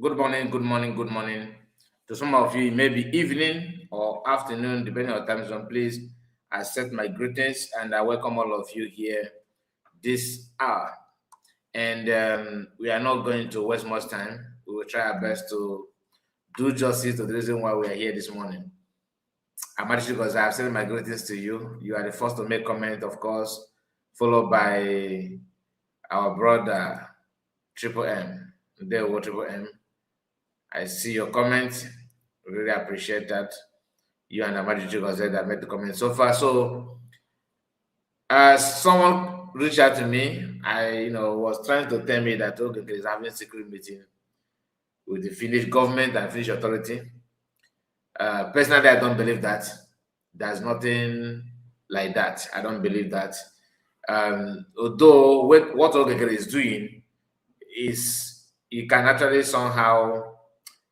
Good morning, good morning, good morning. To some of you, maybe evening or afternoon, depending on time zone, please accept my greetings and I welcome all of you here this hour. And we are not going to waste much time. We will try our best to do justice to the reason why we are here this morning. I'm actually because I have sent my greetings to you. You are the first to make comment, of course, followed by our brother Triple M. There, Triple M. I see your comment. Really appreciate that. You and Amadi Gazette that made the comment so far. So, as someone reached out to me, I was trying to tell me that okay, is having a secret meeting with the Finnish government and Finnish authority. Personally, I don't believe that. There's nothing like that. I don't believe that. Although what Ogegere is doing is you can actually somehow.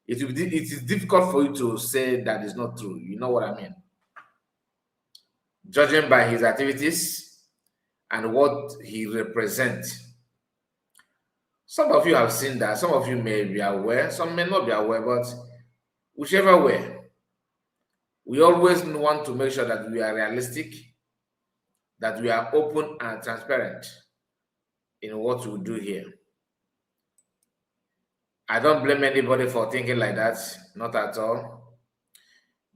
It is difficult for you to say that is not true. You know what I mean? Judging by his activities and what he represents. Some of you have seen that. Some of you may be aware. Some may not be aware. But whichever way, we always want to make sure that we are realistic, that we are open and transparent in what we do here. I don't blame anybody for thinking like that, not at all.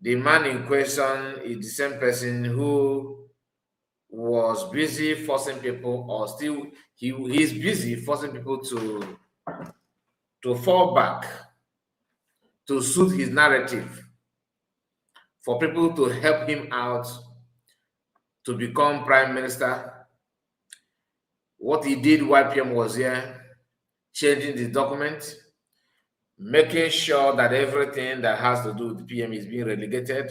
The man in question is the same person who was busy forcing people, or still he's busy forcing people to fall back, to suit his narrative, for people to help him out to become prime minister. What he did while PM was here, changing the document, making sure that everything that has to do with the PM is being relegated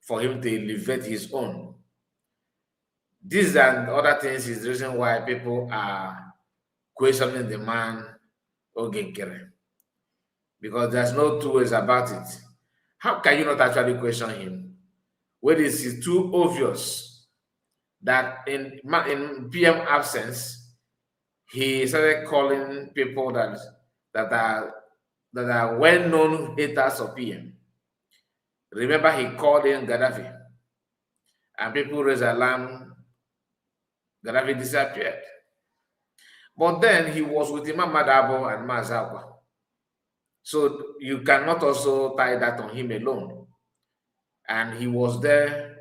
for him to elevate his own. These and other things is the reason why people are questioning the man Ogegere, because there's no two ways about it. How can you not actually question him when it is too obvious that in PM absence, he started calling people that are well-known haters of PM. Remember, he called in Gaddafi, and people raised alarm. Gaddafi disappeared. But then he was with Imam Madabo and Mazakwa. So you cannot also tie that on him alone. And he was there.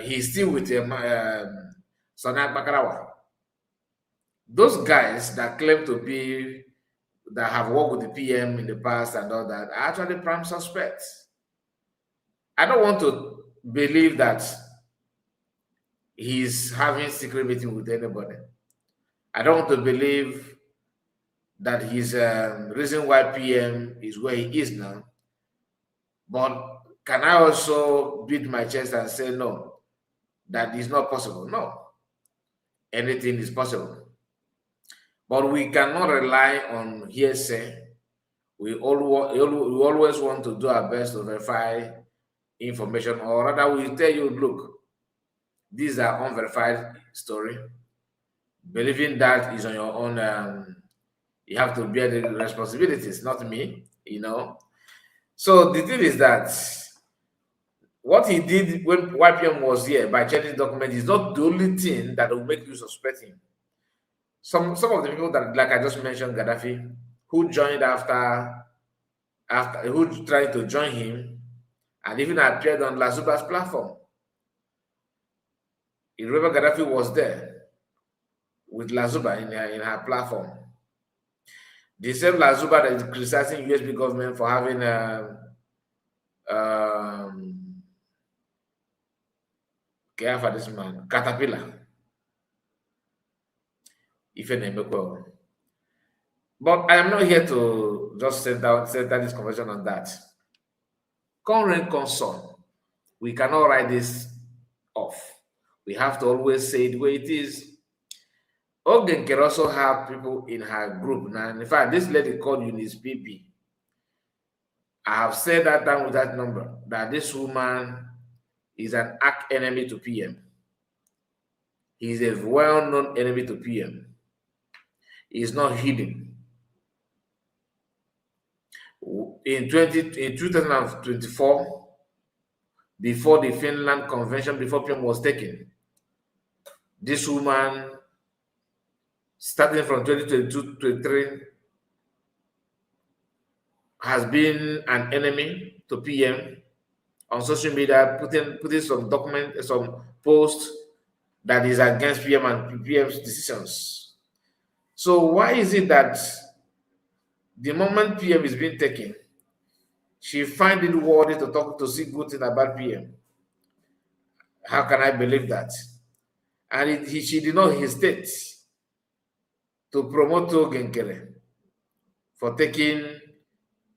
He's still with Sanak Bakarawa. Those guys that claim to be, that have worked with the PM in the past and all that, are actually prime suspects. I don't want to believe that he's having secret meeting with anybody. I don't want to believe that his reason why PM is where he is now. But can I also beat my chest and say no, that is not possible? No, anything is possible. But we cannot rely on hearsay. We always want to do our best to verify information, or rather, we tell you, look, these are unverified story. Believing that is on your own. You have to bear the responsibilities, not me. So the thing is that what he did when YPM was here by changing document is not the only thing that will make you suspect him. Some of the people that, like I just mentioned, Gaddafi, who joined after who tried to join him and even appeared on Lazuba's platform. You remember Gaddafi was there with Lazuba in her platform. The same Lazuba that is criticizing USB government for having care for this man, Caterpillar. But I am not here to just center this conversation on that. Current concern, we cannot write this off. We have to always say the way it is. Ogen can also have people in her group now. In fact, this lady called Eunice PP. I have said that time with that number that this woman is an arch enemy to PM. He's a well-known enemy to PM. He's not hidden. In 2024, before the Finland Convention, before PM was taken, this woman, starting from 2022-23, has been an enemy to PM on social media, putting some document, some post that is against PM and PM's decisions. So why is it that the moment PM is being taken, she finds it worthy to see good thing about PM? How can I believe that? And she did not hesitate to promote Ogenkere for taking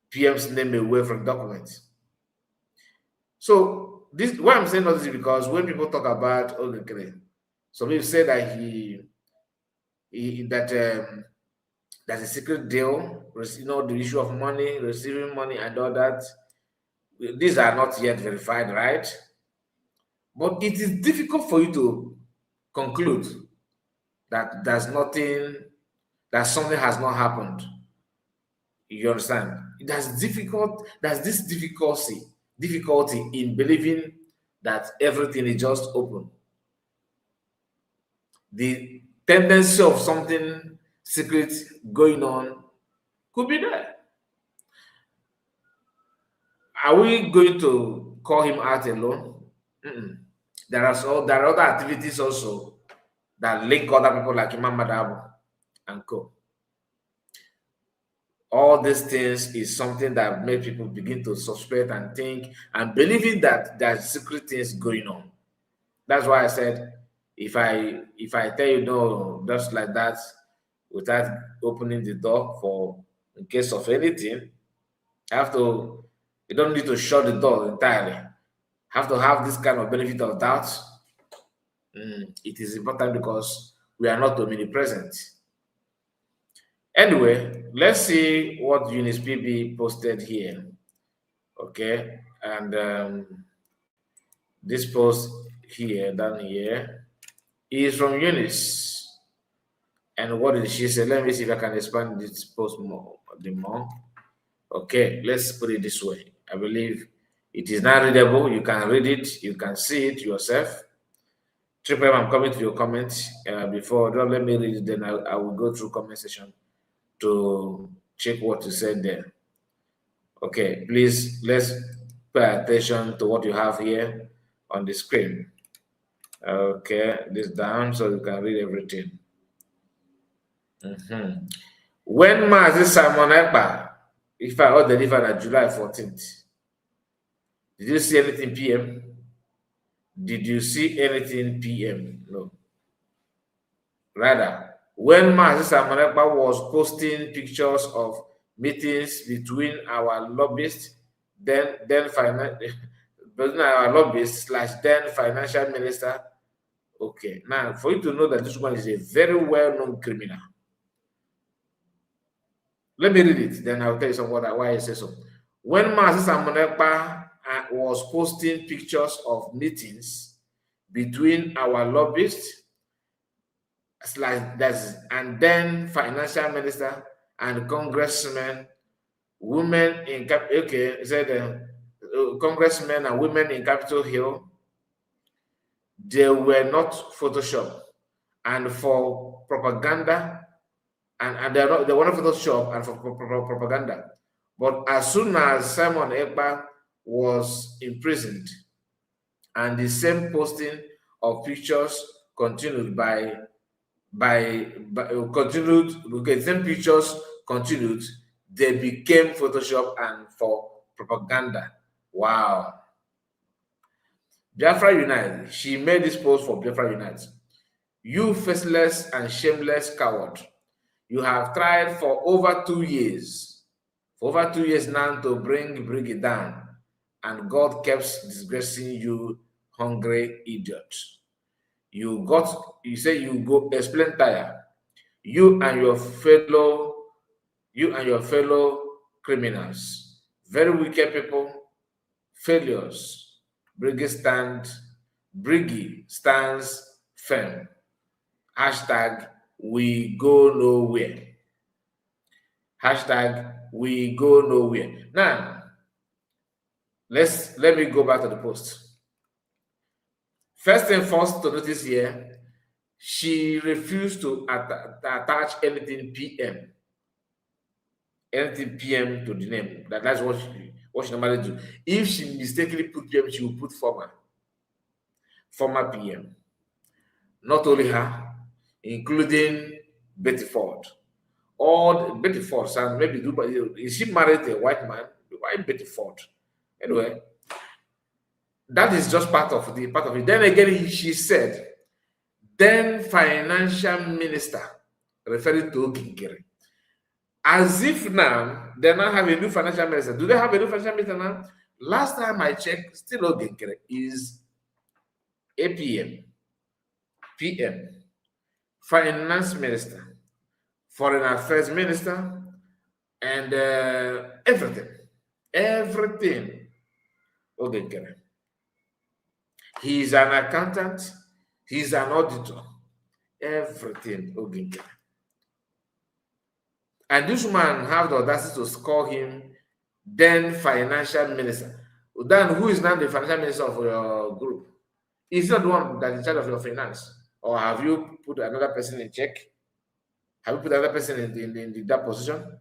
PM's name away from documents. So why I'm saying all this is because when people talk about Ogenkere, some people say that that's a secret deal, the issue of money, receiving money and all that. These are not yet verified, right? But it is difficult for you to conclude that something has not happened. You understand? There's this difficulty in believing that everything is just open. The tendency of something secret going on could be there. Are we going to call him out alone? There are other activities also that link other people like Imam Madabu and co. All these things is something that makes people begin to suspect and think and believing that there's secret things going on. That's why I said, if I tell you no, just like that, without opening the door for in case of anything, you don't need to shut the door entirely. Have to have this kind of benefit of doubt. It is important because we are not omnipresent. Anyway, let's see what Eunice PB posted here. Okay, and this post here, down here, is from Eunice. And what did she say? Let me see if I can expand this post more. Okay, let's put it this way. I believe it is not readable. You can read it. You can see it yourself. Triple M, I'm coming to your comments before. Don't let me read it. Then I will go through comment section to check what you said there. Okay, please, let's pay attention to what you have here on the screen. Okay, this down so you can read everything. When Mazi Simon Ekpa, if I delivered on July 14th, did you see anything PM? Did you see anything PM? No. Rather, when Mazi Samarepa was posting pictures of meetings between our lobbyists, between our lobbyists slash then financial minister. Okay, now for you to know that this one is a very well-known criminal. Let me read it, then I'll tell you why I say so. When Mazi Samarepa was posting pictures of meetings between our lobbyists and then financial minister and congressmen, women in congressmen and women in Capitol Hill, they were not Photoshop, and for propaganda, and they were not Photoshop and for propaganda. But as soon as Simon Ekpa was imprisoned, and the same posting of pictures continued same pictures continued, they became Photoshop and for propaganda. Wow. Biafra Unite, she made this post for Biafra Unite. You faceless and shameless coward, you have tried for over 2 years, now to bring Briggy down, and God keeps disgracing you, hungry idiot. You say you go explain tire. You and your fellow criminals, very wicked people, failures. Briggy stands firm. Hashtag we go nowhere. Hashtag we go nowhere. Now, let me go back to the post. First thing first to notice here, she refused to attach anything PM. Anything PM to the name. That's what she normally do. If she mistakenly put PM, she will put former PM. Not only her, including Betty Ford. Or Betty Ford, and maybe is she married to a white man? Why Betty Ford? Anyway, that is just part of it. Then again, she said, then financial minister, referring to Oginkere. As if now they now have a new financial minister. Do they have a new financial minister now? Last time I checked, still Oginkere is APM, PM, finance minister, foreign affairs minister, and everything. Oginkere. He's an accountant. He's an auditor. Everything. Oginkere. And this man have the audacity to call him then financial minister. Then who is now the financial minister of your group? Is not the one that is in charge of your finance? Or have you put another person in check? Have you put another person in that position?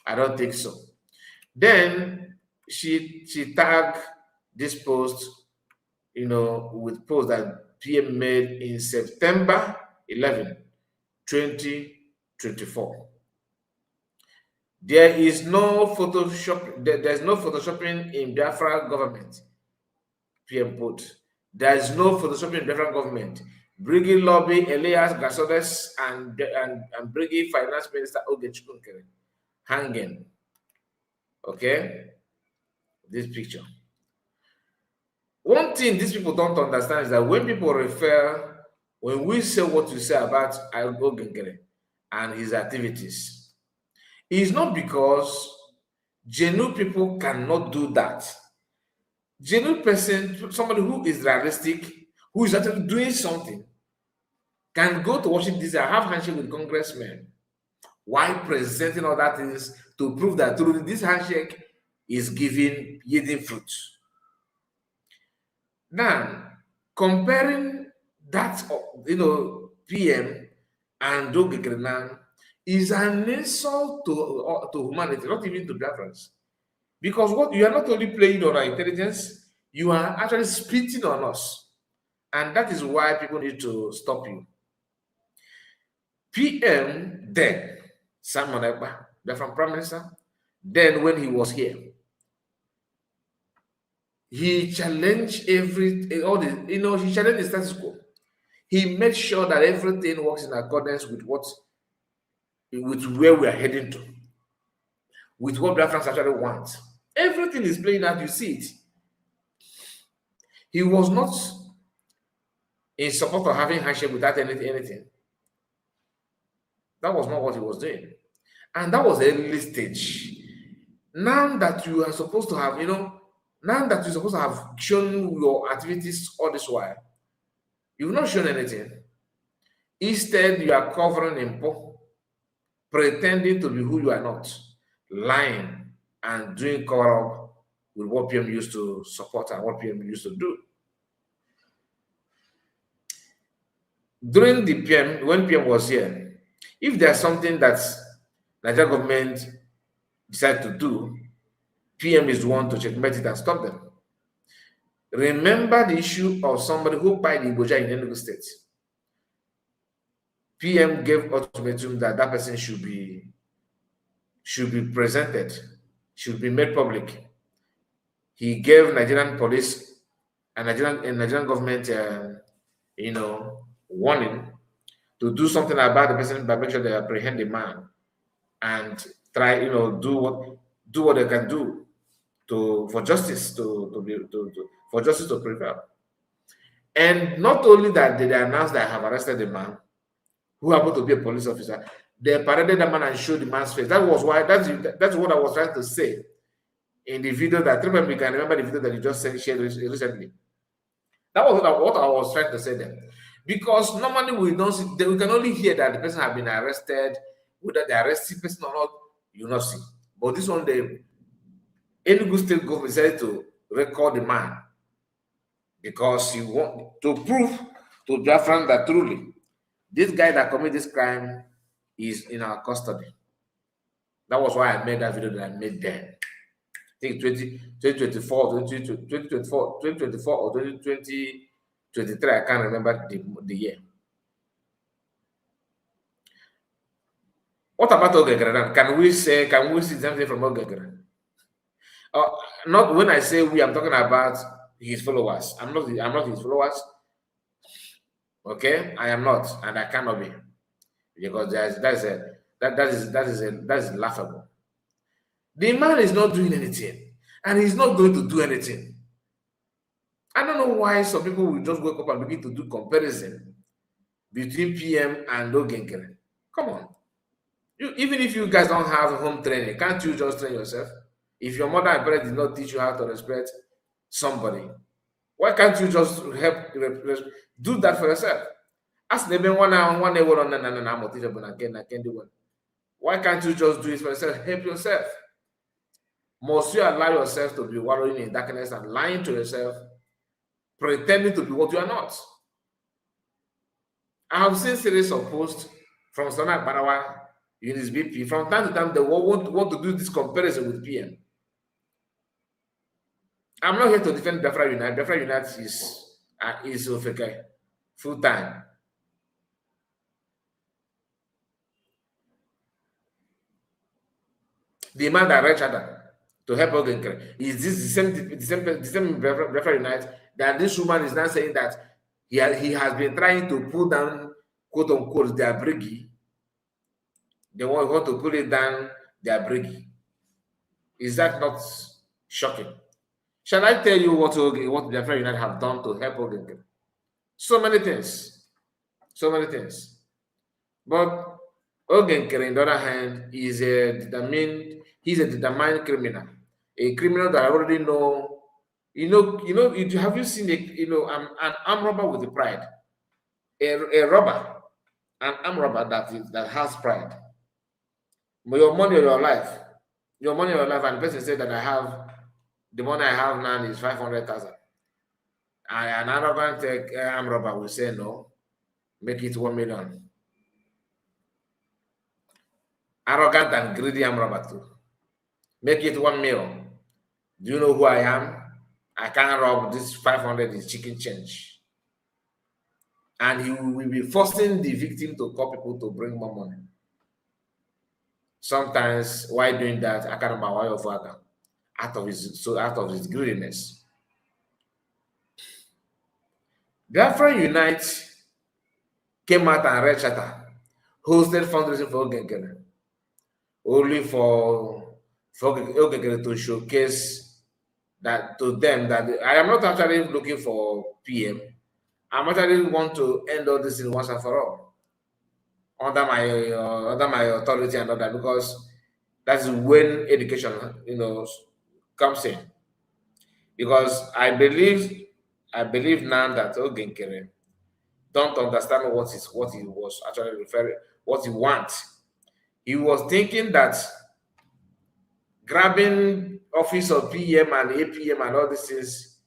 I don't think so. Then she tagged this post, with post that PM made in September 11, 2024. There is no Photoshop. There's no Photoshopping in Biafra government. PM put. There is no Photoshopping in Biafra government. Briggy lobby Elias Gasodes and Briggy Finance Minister Oge Chukwunkere hanging. Okay, this picture. One thing these people don't understand is that when we say what we say about Oge and his activities, it's not because genuine people cannot do that. Genuine person, somebody who is realistic, who is actually doing something, can go to Washington DC and have handshake with congressmen while presenting other things to prove that truly this handshake is yielding fruit. Now, comparing that, PM and Oge is an insult to humanity, not even to Biafrans. Because what you are not only playing on our intelligence, you are actually spitting on us. And that is why people need to stop you. PM then, Simon Ekpa, the from Prime Minister, then when he was here, He challenged he challenged the status quo. He made sure that everything works in accordance with with where we are heading to, with what Biafrans actually want. Everything is playing out, you see it. He was not in support of having handshake without anything. That was not what he was doing. And that was the early stage. Now that you are supposed to have, now that you're supposed to have shown your activities all this while, you've not shown anything. Instead, you are covering in pretending to be who you are not, lying and doing cover up with what PM used to support and what PM used to do. During the PM, when PM was here, if there's something that Nigeria government decide to do, PM is the one to checkmate it and stop them. Remember the issue of somebody who bought the Iboja in Enugu State. PM gave ultimatum that that person should be presented, should be made public. He gave Nigerian police and Nigerian government, warning to do something about the person by making sure they apprehend the man and try, do what they can do for justice for justice to prevail. And not only that, did they announce that I have arrested the man who happened to be a police officer. They paraded the man and showed the man's face. That's what I was trying to say in the video that, remember, you can remember the video that you just shared recently. That was what I was trying to say then. Because normally we can only hear that the person has been arrested, whether the arrested person or not, you not see. But this one, the Enugu State government decided to record the man because he want to prove to Biafran that truly this guy that committed this crime is in our custody. That was why I made that video that I made then. I think 2024 or 2023, I can't remember the year. What about Ogegre? Can we see something from Ogegre? Not when I say we, I'm talking about his followers. I'm not his followers. Okay, I am not, and I cannot be, because that is laughable. The man is not doing anything, and he's not going to do anything. I don't know why some people will just wake up and begin to do comparison between PM and Ogegre. Come on, even if you guys don't have home training, can't you just train yourself? If your mother and parents did not teach you how to respect somebody, why can't you just do that for yourself? As they been why can't you just do it for yourself? Help yourself. Must you allow yourself to be wallowing in darkness and lying to yourself, pretending to be what you are not? I have seen series of posts from Sana Barawa, Eunice BP. From time to time, they want to do this comparison with PM. I'm not here to defend Biafra Unite. Biafra Unite is okay, full time. The man that reached out to help Ogegre is this the same Biafra Unite that this woman is now saying that he has been trying to pull down, quote unquote, their briggy. They want to pull it down their briggy. Is that not shocking? Shall I tell you what Biafra Unite have done to help Ogegre? So many things. So many things. But Ogegre, on the other hand, he's a determined criminal. A criminal that I already know. Have you seen an armed robber with pride? A robber, an armed robber that has pride. Your money or your life. Your money or your life, and the person said that the money I have now is 500,000. And an arrogant armed robber will say no, make it 1 million. Arrogant and greedy armed robber too. Make it 1 million. Do you know who I am? I can't rob this 500 is chicken change. And he will be forcing the victim to call people to bring more money. Sometimes, while doing that, I can't buy of out of his greediness. Biafra Unite came out and read charter, hosted fundraising for Ogengere, only for Ogengere to showcase that to them that I am not actually looking for PM. I'm actually want to end all this in once and for all under my authority and all that, because that's when education, comes in. Because I believe now that Ogenkere don't understand what he was actually referring, what he wants. He was thinking that grabbing office of PM and APM and all these things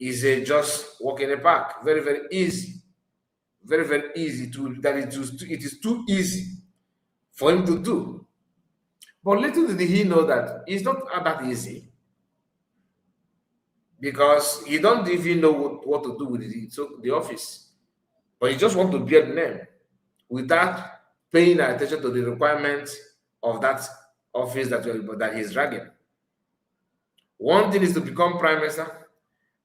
is a just walk in the park. Very, very easy. Very, very easy to that it is too easy for him to do. But little did he know that it's not that easy, because he don't even know what to do with the office. But he just want to bear the name without paying attention to the requirements of that office that he's dragging. One thing is to become prime minister,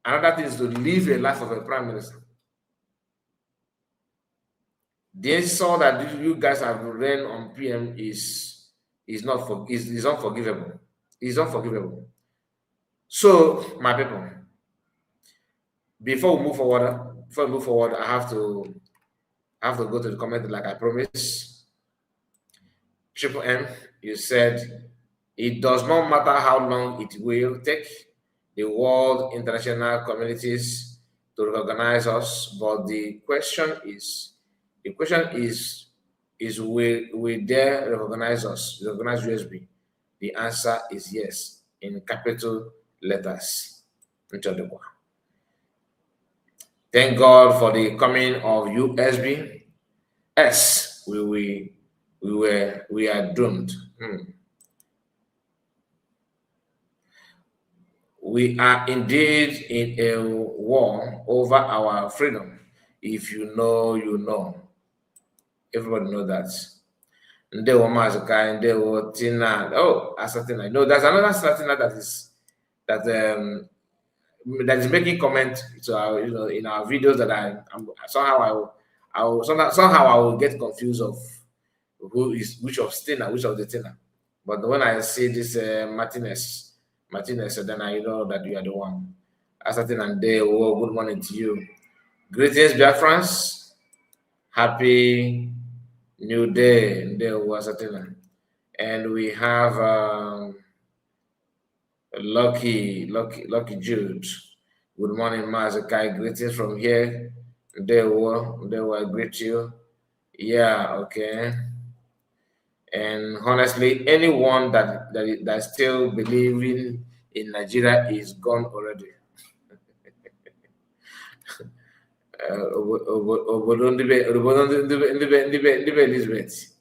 another thing is to live a life of a prime minister. They saw that you guys have run on PM is unforgivable. It's unforgivable. So, my people, before we move forward, I have to go to the comment like I promised. Triple M, you said it does not matter how long it will take the world international communities to recognize us, but the question is will they recognize us, recognize USB? The answer is yes, in capital letters. Thank God for the coming of USB. Yes, we are doomed. We are indeed in a war over our freedom. If you know, you know. Everybody know that. Ndewo Mazuka, Ndewo Tina. Oh, Asatina. No, there's another Asatina that is making comment to our, in our videos that somehow I will get confused of who is which of Stina, which of the Tina. But when I see this Martinez, then I know that you are the one. Asatin and Ndewo, good morning to you. Greetings, Biafrans. Happy New Day, Ndewo Asatina. And we have Lucky Jude. Good morning, Mazakai. Greetings from here. Ndewo, I greet you. Yeah, okay. And honestly, anyone that still believing in Nigeria is gone already. Elizabeth.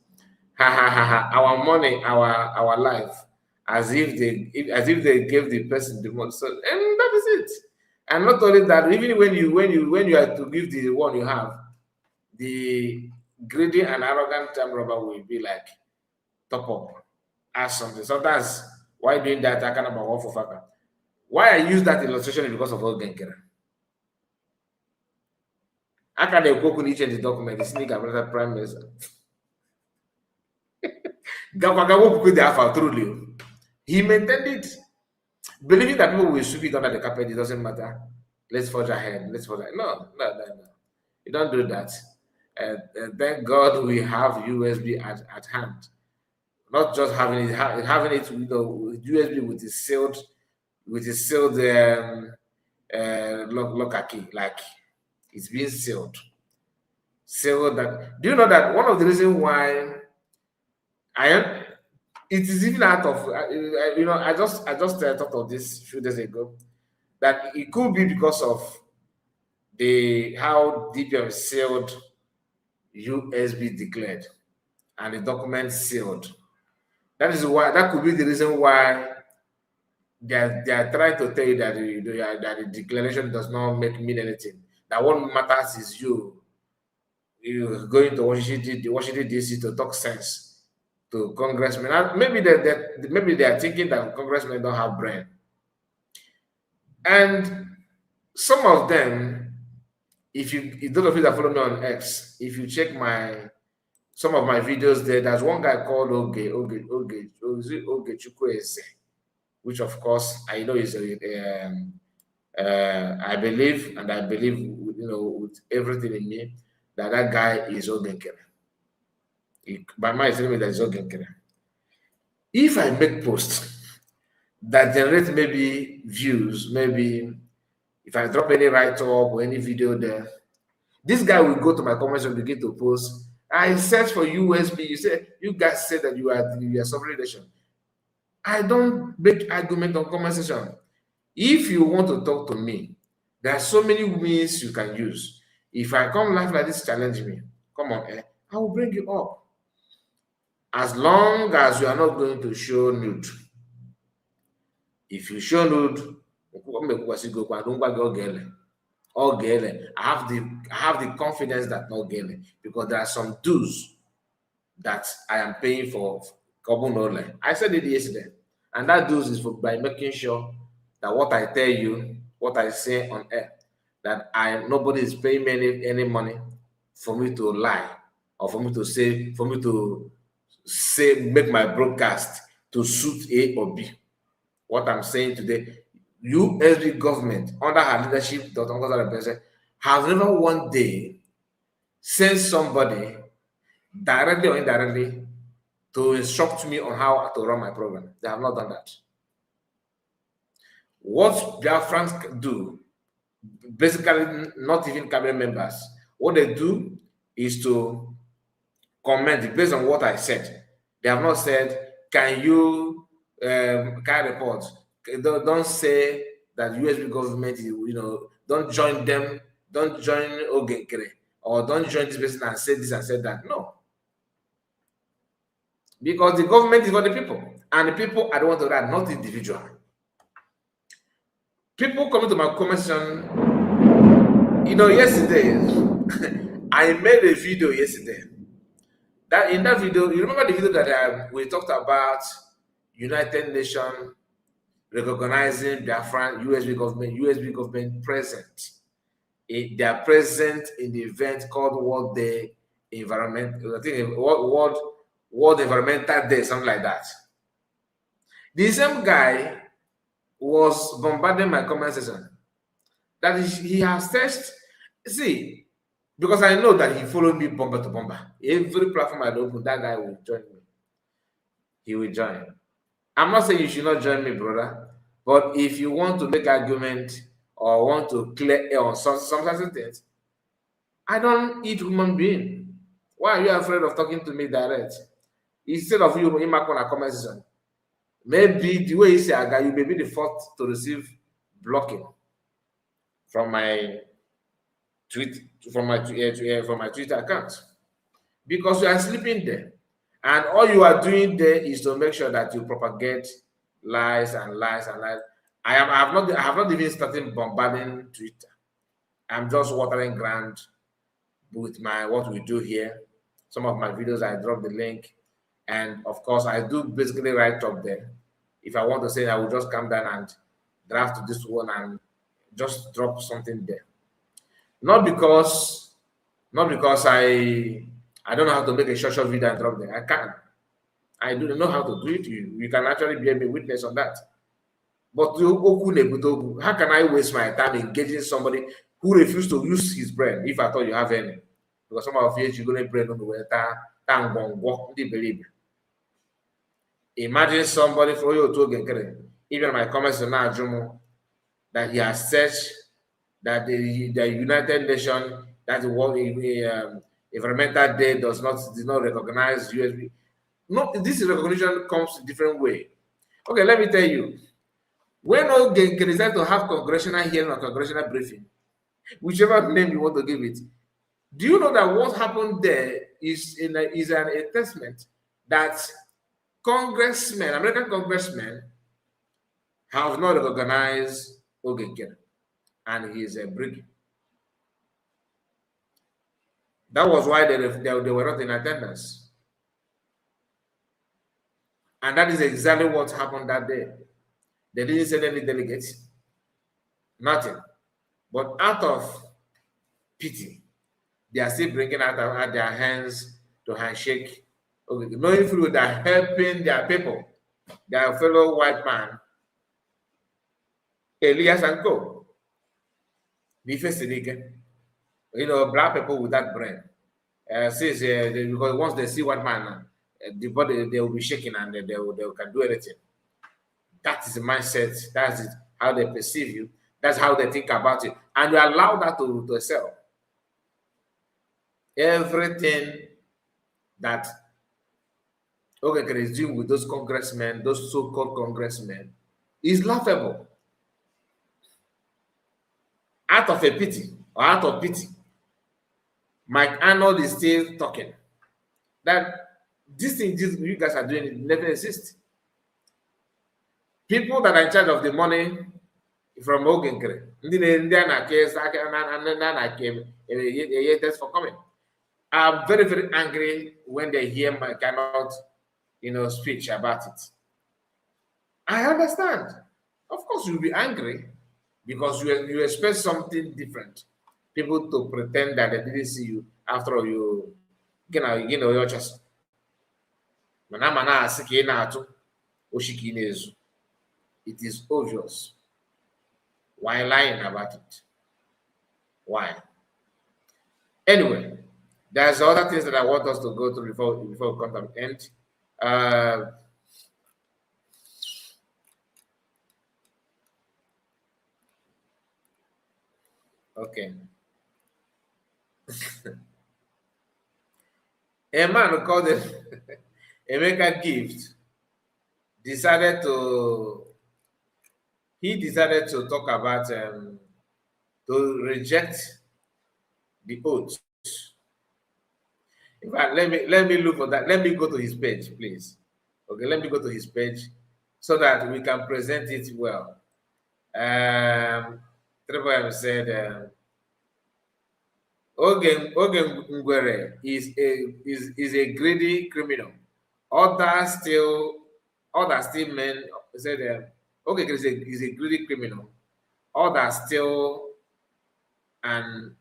Our money, our life, as if they gave the person the money. So, and that is it. And not only that, even when you are to give the one you have, the greedy and arrogant time robber will be like, top up, ask something. Sometimes, why doing that? I kind of one for fucker. Why I use that illustration is because of Ogenkere. I can go each the document, the sneak about prime minister. Truly. He maintained it, believing that people will sweep it under the carpet. It doesn't matter. Let's forge ahead. No. You don't do that. Thank God we have USB at hand. Not just having it, with USB with the sealed locker key, like it's being sealed. That, do you know that one of the reasons why it is even out of I just thought of this a few days ago, that it could be because of how DPM sealed USB declared and the document sealed. That could be the reason why they are trying to tell you that the declaration does not mean anything. That what matters is you going to Washington DC to talk sense to congressmen. Maybe they are thinking that congressmen don't have brain, and some of them If those of you that follow me on X, if you check some of my videos there, there's one guy called Oge Chukwueze, which of course I know is I believe, and I believe, with everything in me, that guy is Ogenkere. By my estimate, that is Ogenkere. If I make posts that generate maybe views, maybe if I drop any write-up or any video there, this guy will go to my comments and begin to post. I search for USB. You guys say that you are sovereign nation. I don't make argument on comment section. If you want to talk to me, there are so many means you can use. If I come live like this, challenge me. Come on, I will bring you up. As long as you are not going to show nude. If you show nude, I have the confidence that not getting, because there are some dues that I am paying for. I said it yesterday, and that dues is by making sure that what I tell you, what I say on air, that nobody is paying me any money for me to lie, or for me to make my broadcast to suit A or B. What I'm saying today, USB government under her leadership, Dr. Ngozi has never one day sent somebody directly or indirectly to instruct me on how to run my program. They have not done that. What Biafrans do, basically not even cabinet members, what they do is to comment based on what I said. They have not said, can you report? Don't say that USB government, don't join them, don't join Ogenkere, or don't join this person and say this and say that. No. Because the government is for the people, and the people are the ones to that, not the individual. People coming to my comment section, yesterday, I made a video yesterday. That in that video, you remember the video that we talked about United Nations recognizing Biafran USB government present. They are present in the event called World Day Environment, I think World Environmental Day, something like that. The same guy was bombarding my comment section that he has touched. See, because I know that he followed me bomber to bomber. Every platform I open, that guy will join me. He will join. I'm not saying you should not join me, brother. But if you want to make argument or want to clear air on some certain things, I don't eat human being. Why are you afraid of talking to me direct? Instead of you in my comment section, maybe the way you say Aga, you may be the first to receive blocking from my tweet, from my Twitter account, because you are sleeping there, and all you are doing there is to make sure that you propagate lies and lies and lies. I have not even started bombarding Twitter. I'm just watering ground with what we do here. Some of my videos, I drop the link, and of course I do basically write up there. If I want to say, I will just come down and draft this one and just drop something there. Not because I don't know how to make a short video and drop there. I can. I do know how to do it. You can actually be a witness on that. But how can I waste my time engaging somebody who refused to use his brain, if I thought you have any? Because some of you going to brain on the way, believe. Imagine somebody for you to even my comments are now that he has searched that the United Nations, that the World Environmental Day did not recognize USB. No, this recognition comes a different way. Okay, let me tell you. When Ogenkere decide to have congressional hearing or congressional briefing, whichever name you want to give it, do you know that what happened there is an attestament that American congressmen have not recognized Ogenkere, and he is a brick. That was why they were not in attendance. And that is exactly what happened that day. They didn't send any delegates, nothing. But out of pity. They are still bringing out their hands to handshake. Okay, knowing through that helping their people, their fellow white man, Elias and Co. You know, black people with that brain. Because once they see white man, the body they will be shaking and they can do anything. That is the mindset. That's it, how they perceive you. That's how they think about it. And you allow that to sell. Everything that Ogekere is doing with those congressmen, those so-called congressmen, is laughable. Out of a pity, or out of pity, Mike Arnold is still talking that this thing you guys are doing, it never exists. People that are in charge of the money from Ogekere, for coming, are very, very angry when they hear Mike Arnold, speech about it. I understand. Of course, you'll be angry because you expect something different. People to pretend that they didn't see you after all you're just. It is obvious. Why lying about it? Why? Anyway, there's other things that I want us to go through before we come to the end. Okay. A man who called Emeka Gift decided to talk about to reject the oath. In fact, let me look for that. Let me go to his page, please. Okay, let me go to his page so that we can present it well. Triple M said Ogen Ngwere is a greedy criminal. Others still men said Ogen is a greedy criminal. Others still and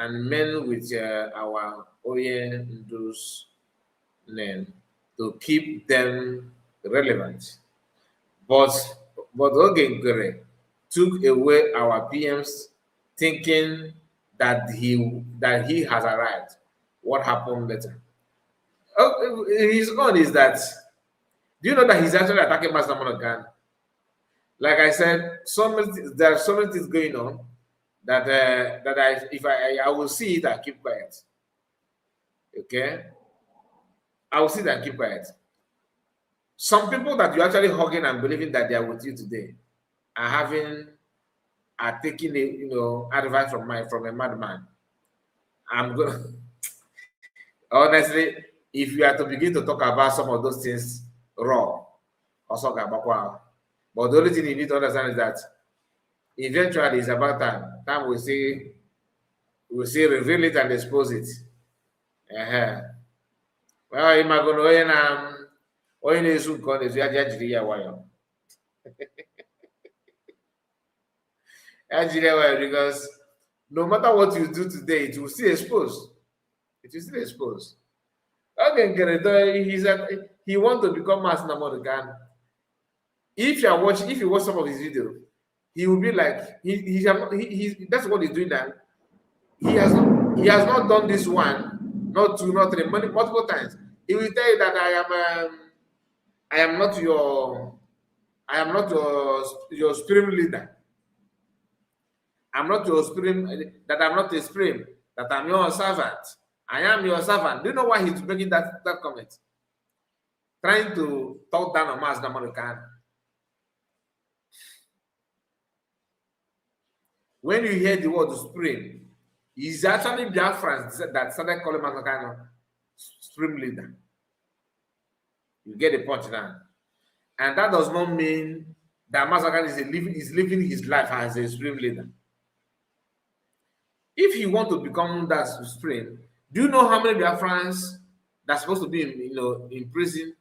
men with our Oriental's name to keep them relevant. But Ogen Ngwere took away our PM's thinking that he has arrived. What happened later? His own is that, do you know that he's actually attacking Master Monogan? Like I said, there are so many things going on that I will see it and keep quiet. Okay, I will see it and keep quiet. Some people that you're actually hugging and believing that they are with you today are taking advice from a madman. I'm gonna honestly, if you are to begin to talk about some of those things raw, also but the only thing you need to understand is that eventually it's about time. Time we see reveal it and expose it. Well, I'm going to because no matter what you do today, it will still expose. It is still exposed. Okay, he wants to become Master Namodogan. If you watch some of his videos, he will be like that's what he's doing now. He has not done this one, not two, not three, multiple times. He will tell you that I am not your supreme leader. I'm not your supreme, that I'm not a supreme, that I'm your servant. I am your servant. Do you know why he's making that comment? Trying to talk down on Master Namodogan. When you hear the word supreme, it's actually Biafra that started calling Master supreme leader. You get the point now. And that does not mean that Master is living his life as a supreme leader. If you want to become that supreme, do you know how many Biafrans that's supposed to be in prison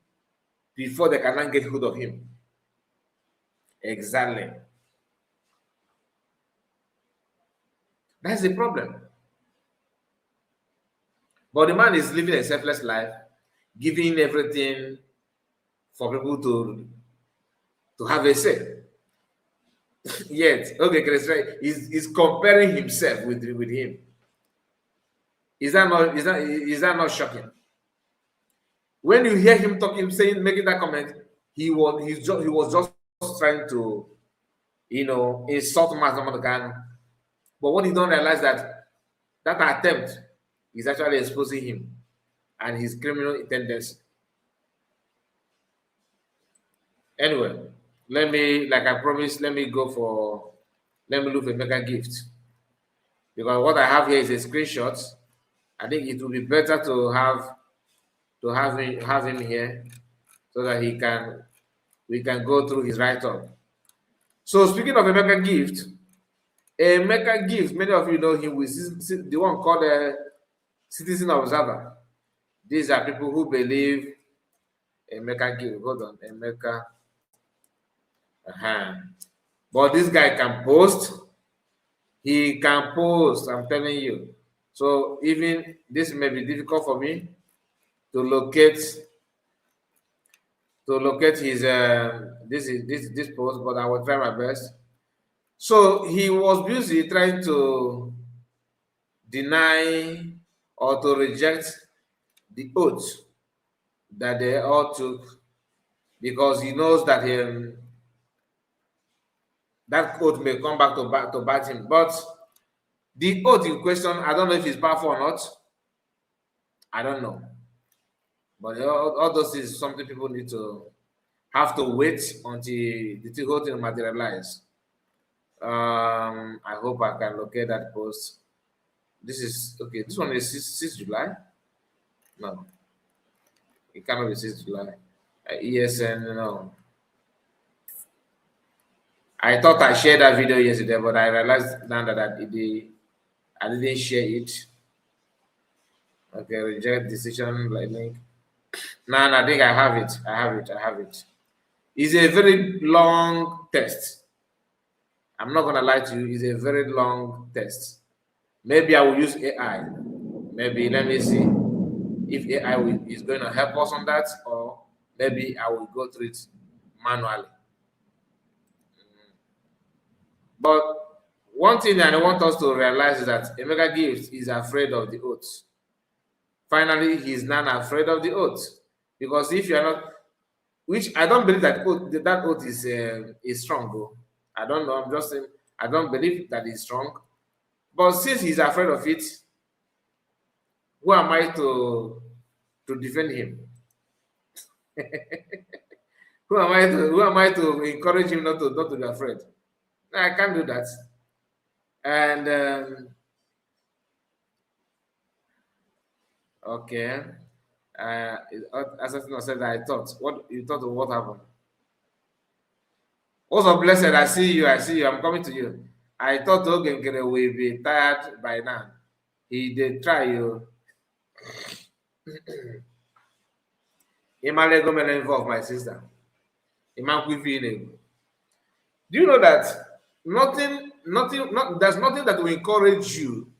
before they can get hold of him? Exactly. That's the problem. But the man is living a selfless life, giving everything for people to have a say. Yet, okay, Chris, right? He's comparing himself with him. Is that not shocking? When you hear him talking, saying, making that comment, he was just trying to, insult Mazda. But what he don't realize that attempt is actually exposing him and his criminal tendency. Anyway, like I promised, let me look for a mega gift, because what I have here is a screenshot. I think it would be better to have him here so that we can go through his write-up. So speaking of a mega gift, many of you know him with the one called a citizen observer. These are people who believe Emeka give. Hold on, Emeka. But this guy can post. He can post. I'm telling you. So even this may be difficult for me to locate his this post, but I will try my best. So he was busy trying to deny or to reject the oath that they all took, because he knows that that oath may come back to bite him. But the oath in question, I don't know if it's powerful or not. I don't know. But all those things, something people need to have to wait until the whole thing materialize. I hope I can locate that post. This is okay. This one is 6 July. No, it cannot be 6 July. ESN, no. I thought I shared that video yesterday, but I realized now that I didn't share it. Okay, reject decision link. No, I think I have it. I have it. It's a very long text. I'm not gonna lie to you. It's a very long text. Maybe I will use AI. Maybe let me see if AI is going to help us on that, or maybe I will go through it manually. But one thing that I want us to realize is that Emeka Gift is afraid of the oath. Finally, he is not afraid of the oath, because if you are not, which I don't believe that oath is strong, though. I don't know. I'm just saying I don't believe that it's strong. But since he's afraid of it, who am I to defend him? Who am I to encourage him not to be afraid? I can't do that. And okay, Assassin said that I thought. What you thought of what happened? Also, blessed, I see you. I'm coming to you. I thought Ogengere will be tired by now. He did try you. Imalego may involve my sister. Do you know that there's nothing that will encourage you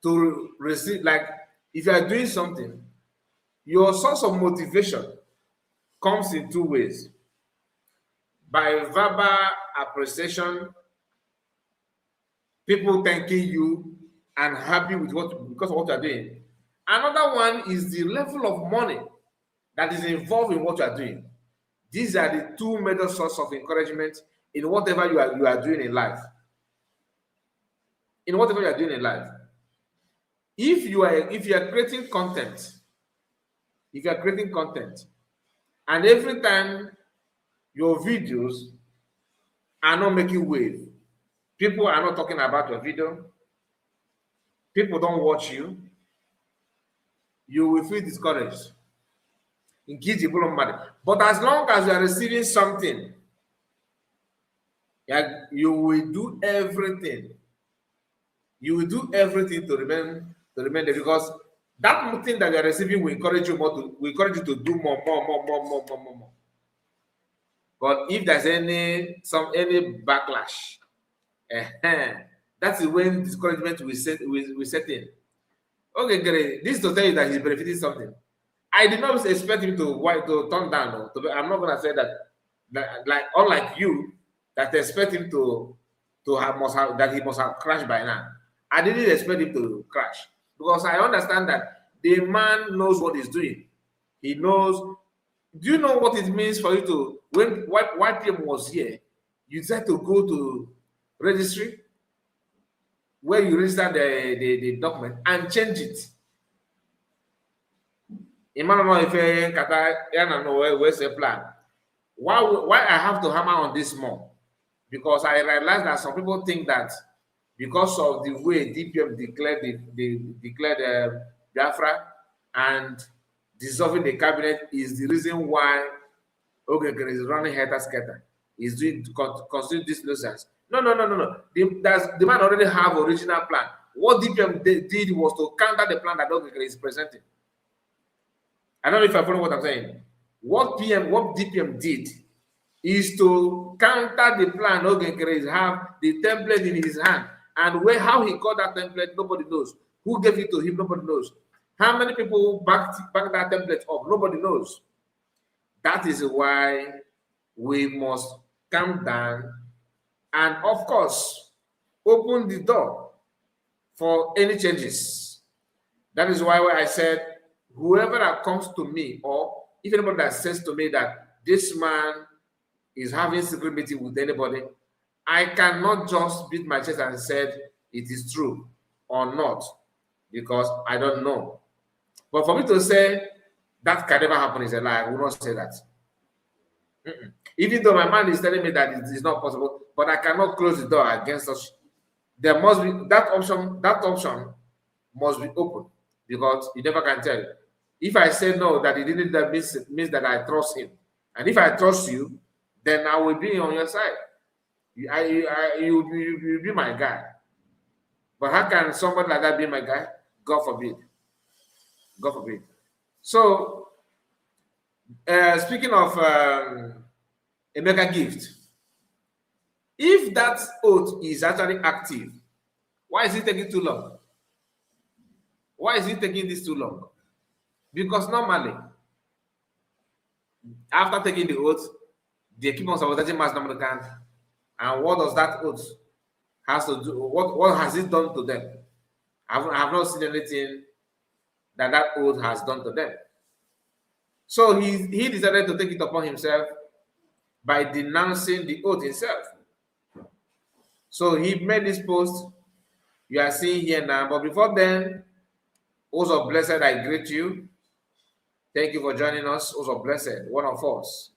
to receive, like if you are doing something, your source of motivation comes in two ways: by verbal appreciation, people thanking you and happy with because of what you're doing. Another one is the level of money that is involved in what you are doing. These are the two major sources of encouragement in whatever you are doing in life. In whatever you are doing in life. If you are creating content, and every time your videos are not making wave, people are not talking about your video, people don't watch you, you will feel discouraged. But as long as you are receiving something, you will do everything. You will do everything to remain there, because that thing that you are receiving will encourage you to do more. But if there's any backlash, That is when discouragement will set in. Okay, great. This is to tell you that he's benefiting something. I did not expect him to turn down. I'm not gonna say that like unlike you that expect him to have that he must have crashed by now. I didn't expect him to crash because I understand that the man knows what he's doing. He knows. Do you know what it means for you to when YPM was here? You said to go to registry where you register the document and change it. Emmanuel Ife Kata Yana no where's the plan? Why I have to hammer on this more? Because I realize that some people think that because of the way DPM declared Biafra and dissolving the cabinet is the reason why Ogekere is running helter skelter. Is doing considering this nonsense. No. The man already have original plan. What DPM did was to counter the plan that Ogekere is presenting. I don't know if I follow what I'm saying. What DPM did is to counter the plan Ogekere have the template in his hand. And how he got that template, nobody knows. Who gave it to him, nobody knows. How many people backed that template up, nobody knows. That is why we must calm down and, of course, open the door for any changes. That is why I said, whoever that comes to me, or if anybody that says to me that this man is having secret meeting with anybody, I cannot just beat my chest and say it is true or not, because I don't know. But for me to say that can never happen is a lie. I will not say that. Even though my mind is telling me that it is not possible, but I cannot close the door against us. There must be that option. That option must be open, because you never can tell. If I say no, that he didn't, that means that I trust him. And if I trust you, then I will be on your side. You be my guy. But how can somebody like that be my guy? God forbid. God forbid. So, speaking of a mega gift, if that oath is actually active, why is it taking too long? Why is it taking this too long? Because normally, after taking the oath, they keep on sabotaging mass number count. And what does that oath has to do? What has it done to them? I have not seen anything that oath has done to them. So he decided to take it upon himself by denouncing the oath himself. So he made this post you are seeing here now. But before then, Oath of Blessed, I greet you. Thank you for joining us, Oath of Blessed, one of us.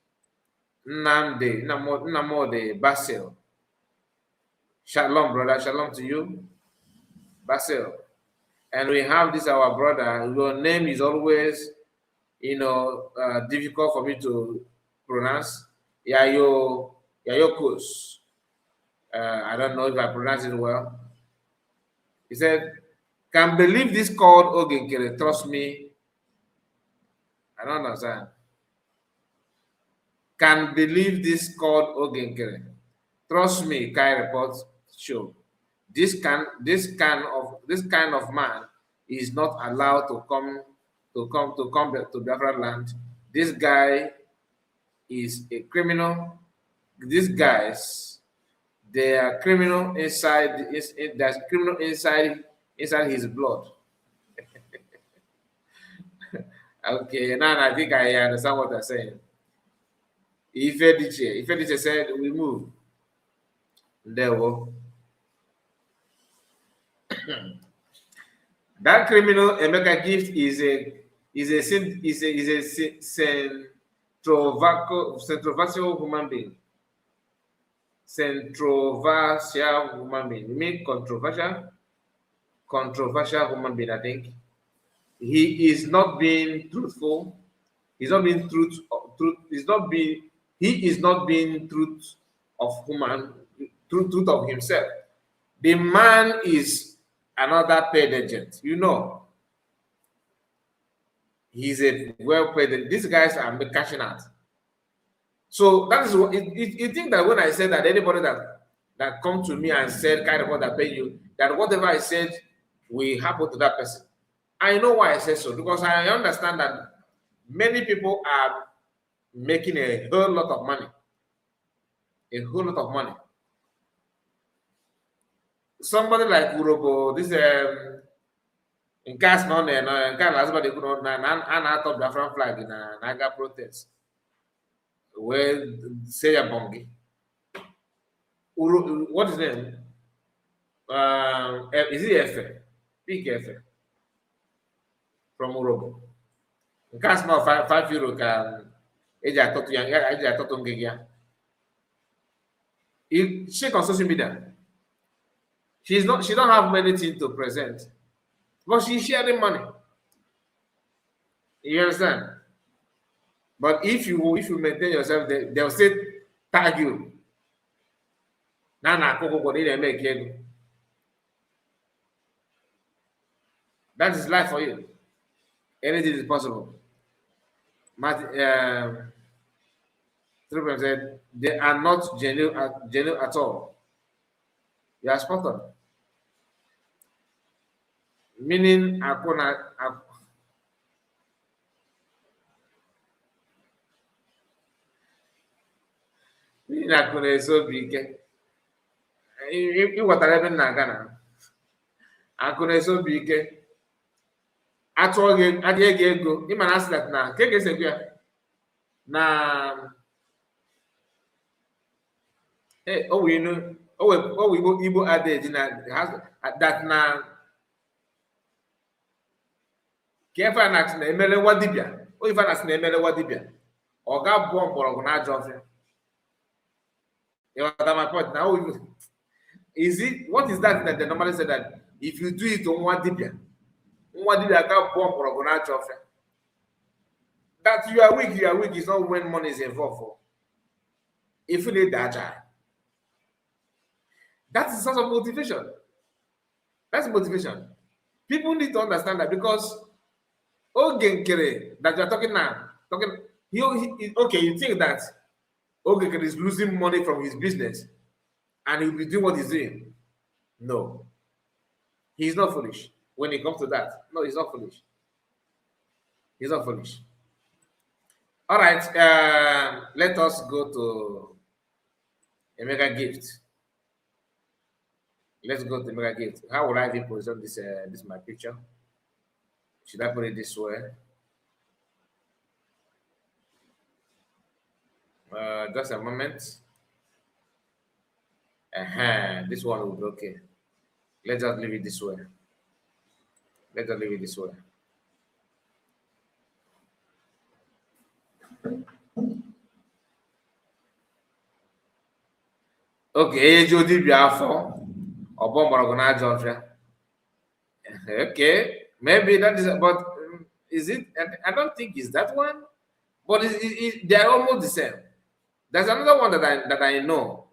Namode Basil. Shalom, brother. Shalom to you, Basil. And we have this our brother. Your name is always, difficult for me to pronounce. Yayokos. I don't know if I pronounce it well. He said, "Can believe this called Ogenkere. Trust me." I don't understand. Can believe this called Ogenkere. Trust me, Kai reports show. This kind of man is not allowed to come back to Biafra land. This guy is a criminal. These guys, they are criminal inside. There's criminal inside his blood. Okay, now I think I understand what they're saying. Ife said we move. There we go. That criminal Emeka Gift is a controversial human being. Controversial human being. You mean controversial? Controversial human being, I think. He is not being truthful. He is not being truth of himself. The man is another paid agent. He's a well-paid. These guys are cashing out. So that is what you think that when I say that anybody that that come to me and said, kind of what I pay you, that whatever I said will happen to that person. I know why I say so, because I understand that many people are making a whole lot of money. A whole lot of money. Somebody like Urobo, this in case no in case last but they could not na top Biafran flag in an Naga protest. Where say a bongi. What is his name? Is it Efe? Big Efe from Urobo. In case no €5 can Eja Toto Ngegia. She on social media. She don't have many things to present. But she's sharing money. You understand? But if you maintain yourself, they'll say tag you. That is life for you. Anything is possible. Triple said they are not genuine at all. You are spot on. Meaning Akuna so big. You what I na Ghana. Akuna so big. Atụọ adịghị ego ịma na asị that na nke ga-esekwu ya na Igbo adage na that na ka efe na emele nwa dibịa oyife na emele nwa dibịa ọ ga-abụọ mgbọrọgwụ na ajọ ọfịa. My point now is it what is that they normally say that if you do it on nwa dibịa ga-abụọ mgbọrọgwụ na ajọ ọfịa. That you are weak is not when money is involved. If you need that, that is a source of motivation. That's motivation. People need to understand that, because Ogenkere that you are talking now, you think that Ogenkere is losing money from his business and he'll be doing what he's doing. No. He's not foolish when it comes to that. No, he's not foolish. He's not foolish. All right, let us go to a mega gift. Let's go to mega gift. How would I represent this? This my picture. Should I put it this way? Just a moment. This one will be okay. Let's just leave it this way. Let's just leave it this way. Okay, Jody Biafra. Okay, maybe that is, but is it? I don't think it's that one, but they are almost the same. There's another one that I know.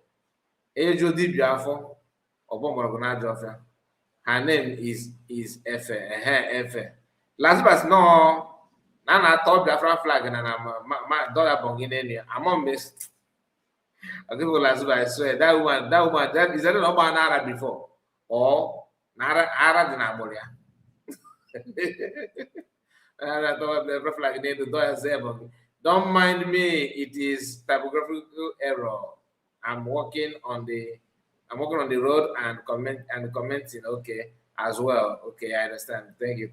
Jody Biafra. Her name is Efe. Efe. Last but no. Nana top Biafra flag and I'm dollar bongin. I'm on miss. I give you last I swear that woman that is that not Nara before or Nara Ara than Amoria. Don't mind me, it is typographical error. I'm walking on the road and commenting. Okay, as well. Okay, I understand. Thank you.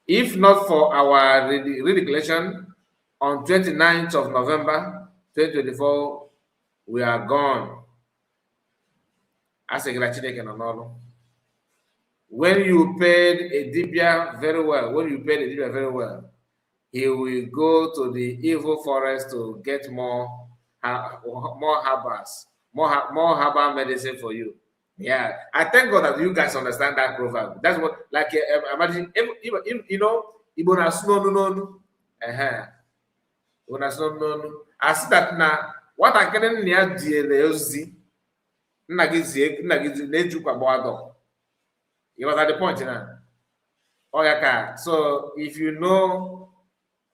If not for our redirection on 29th of November 2024, we are gone. As a gratitude and honor. When you paid a dibia very well, he will go to the evil forest to get more herbals, more herbal medicine for you. Yeah, I thank God that you guys understand that proverb. That's what, like, imagine, you know, Ibona Snow, I see that now. What I can near DLZ, Nagizi, Nejuka Boado. You was at the point now. Oh, yeah, so if you know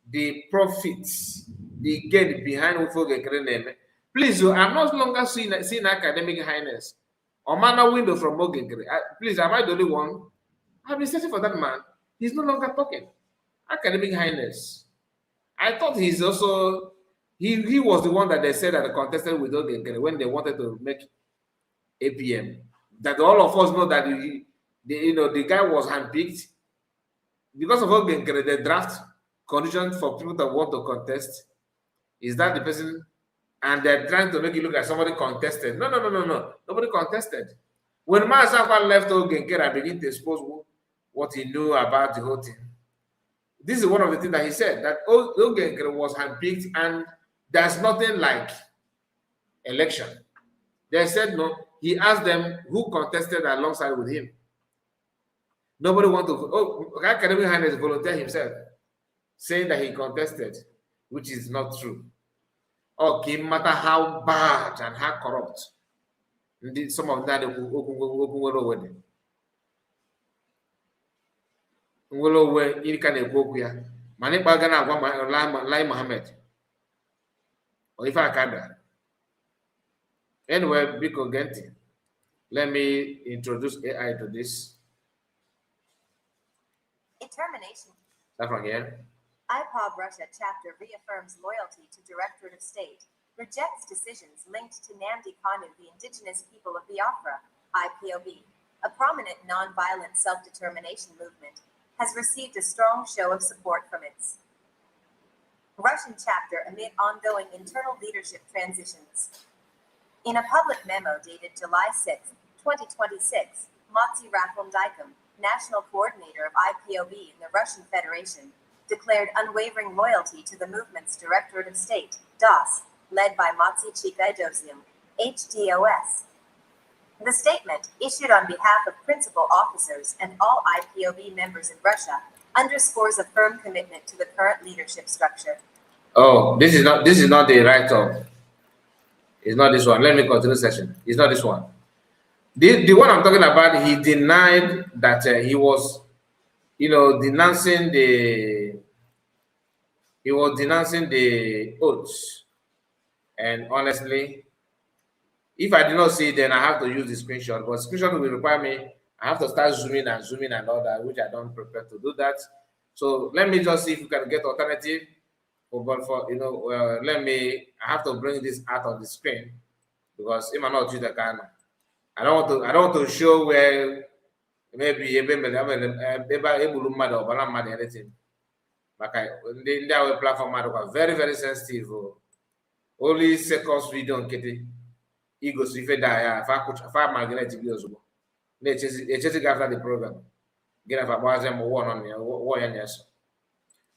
the profits, the gain behind what folk name, Please, I'm no longer seeing academic highness. Or man window from Ogengere. Please, am I the only one? I've been searching for that man. He's no longer talking. Academic highness. I thought he's also he was the one that they said that contested with Ogengere when they wanted to make APM. That all of us know that the guy was handpicked because of Ogengere, the draft condition for people that want to contest is that the person, and they're trying to make it look like somebody contested. No, no, no, no, no. Nobody contested. When Masafa left Ogengere and began to expose what he knew about the whole thing, this is one of the things that he said, that Ogengere was handpicked and there's nothing like election. They said no. He asked them who contested alongside with him. Nobody want to. Oh, Academic Highness volunteered himself, saying that he contested, which is not true. Okay, no matter how bad and how corrupt some of that nwere ka na-ekwu okwu ya mana ịkpa ga na-agwa Lai Mohammed or ife akada. Anyway, biko genti, let me introduce AI to this. Determination. Start from here. IPOB Russia chapter reaffirms loyalty to Directorate of State, rejects decisions linked to Namdi Kanu, the indigenous people of Biafra. IPOB, a prominent non-violent self-determination movement, has received a strong show of support from its Russian chapter amid ongoing internal leadership transitions. In a public memo dated July 6, 2026, Matsi Rakhomdaikum, national coordinator of IPOB in the Russian Federation, declared unwavering loyalty to the movement's Directorate of State, DOS, led by Matsi Chika Edosium, HDOS. The statement, issued on behalf of principal officers and all IPOB members in Russia, underscores a firm commitment to the current leadership structure. Oh, this is not the write-up. It's not this one. Let me continue session. It's not this one. The one I'm talking about, he denied that he was, denouncing the oaths. And honestly, if I did not see it, then I have to use the screenshot. But screenshot will require me. I have to start zooming and all that, which I don't prepare to do that. So let me just see if we can get alternative. But I have to bring this out of the screen because if I'm not use the camera, I don't want to show where maybe anything. Like our platform are very, very sensitive. Only seconds video on Kitty. Ego so if I die, if I magnetic videos. After the program. Get a one on me,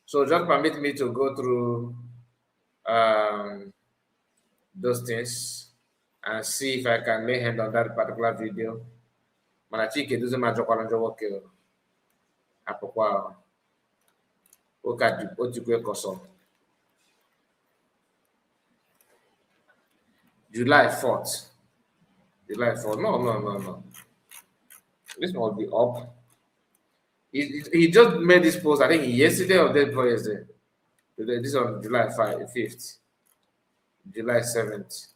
so just permit me to go through those things and see if I can lay hand on that particular video. Manachike doesn't matter what you Apokwa. July 4th. July 4th. No. This one will be up. He just made this post, I think yesterday or day before yesterday. This is on July 5th, July 7th.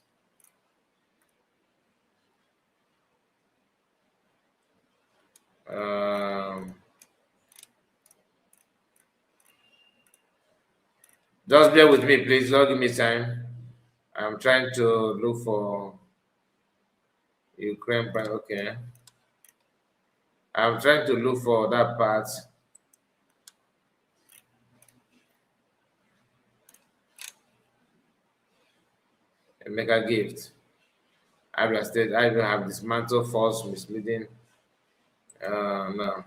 Just bear with me, please. Don't give me time. I'm trying to look for Ukraine. Okay. I'm trying to look for that part. A mega gift. Abia State, I even have dismantled false misleading. No.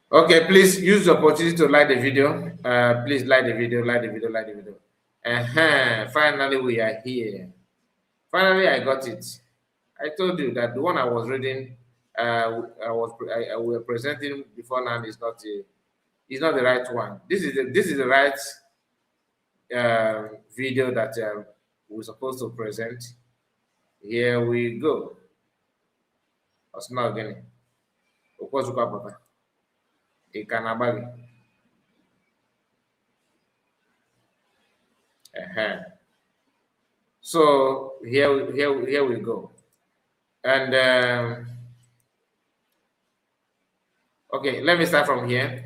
Okay, please use the opportunity to like the video. Please like the video. Finally, we are here. Finally, I got it. I told you that the one I was reading, we were presenting before now is not the right one. This is the right video that we're supposed to present. Here we go. Osna again. Okwazukwa papa. Ikanabagi. So here we go. And okay, let me start from here.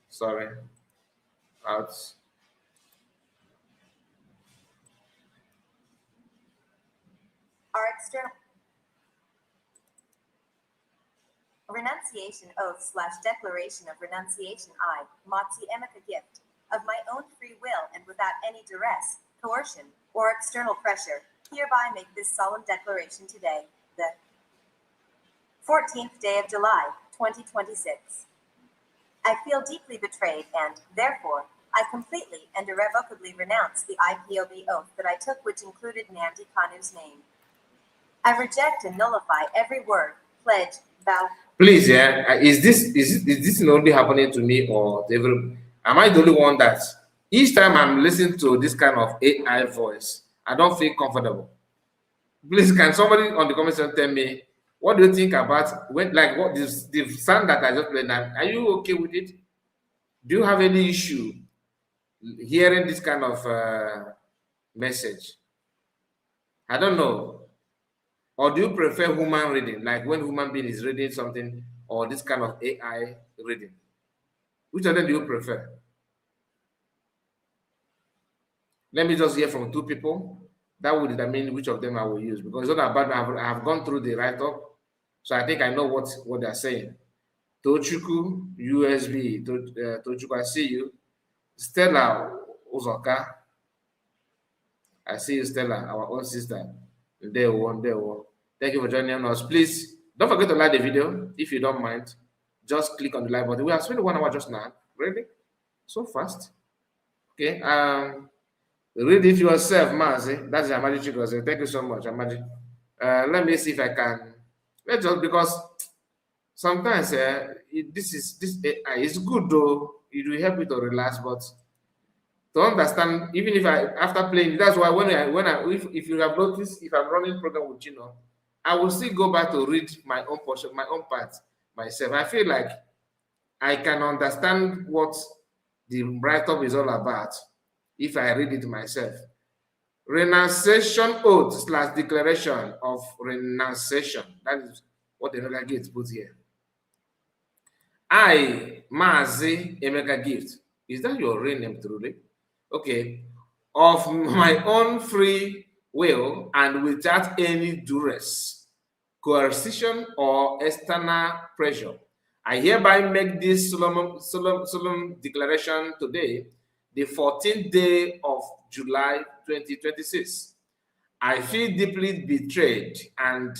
Sorry. Out. Our external renunciation oath / declaration of renunciation. I, Motsi Emeka gift, of my own free will and without any duress, coercion, or external pressure, hereby make this solemn declaration today, the 14th day of July, 2026. I feel deeply betrayed and, therefore, I completely and irrevocably renounce the IPOB oath that I took, which included Nnamdi Kanu's name. I reject and nullify every word, pledge, vow. Please, yeah, is this only happening to me or to every? Am I the only one that each time I'm listening to this kind of AI voice, I don't feel comfortable? Please, can somebody on the comment section tell me what do you think about when, like, what this the sound that I just played now? Are you okay with it? Do you have any issue hearing this kind of message? I don't know. Or do you prefer human reading, like when human being is reading something, or this kind of AI reading? Which of them do you prefer? Let me just hear from two people. That will determine which of them I will use, because it's not about I have gone through the write-up, so I think I know what they're saying. Tochuku USB, Tochuku, I see you. Stella Uzoka, I see you, Stella, our own sister. There one, there one. Thank you for joining us. Please don't forget to like the video if you don't mind. Just click on the like button. We have spent 1 hour just now. Really? So fast. Okay. Read it yourself, Mazi. That's Amadi Chikoze. Thank you so much, Amadi. Let me see if I can. Let's just because sometimes this AI is good though. It will help you to relax, but to understand, even if I after playing, that's why when I if you have noticed, if I'm running program with I will still go back to read my own portion, my own part myself. I feel like I can understand what the write-up is all about if I read it myself. Renunciation oath / declaration of renunciation. That is what Emeka Gift put here. I, Mazi Emeka Gift. Is that your real name truly? Okay. Of my own free will and without any duress, coercion, or external pressure, I hereby make this solemn declaration today, the 14th day of July 2026. I feel deeply betrayed, and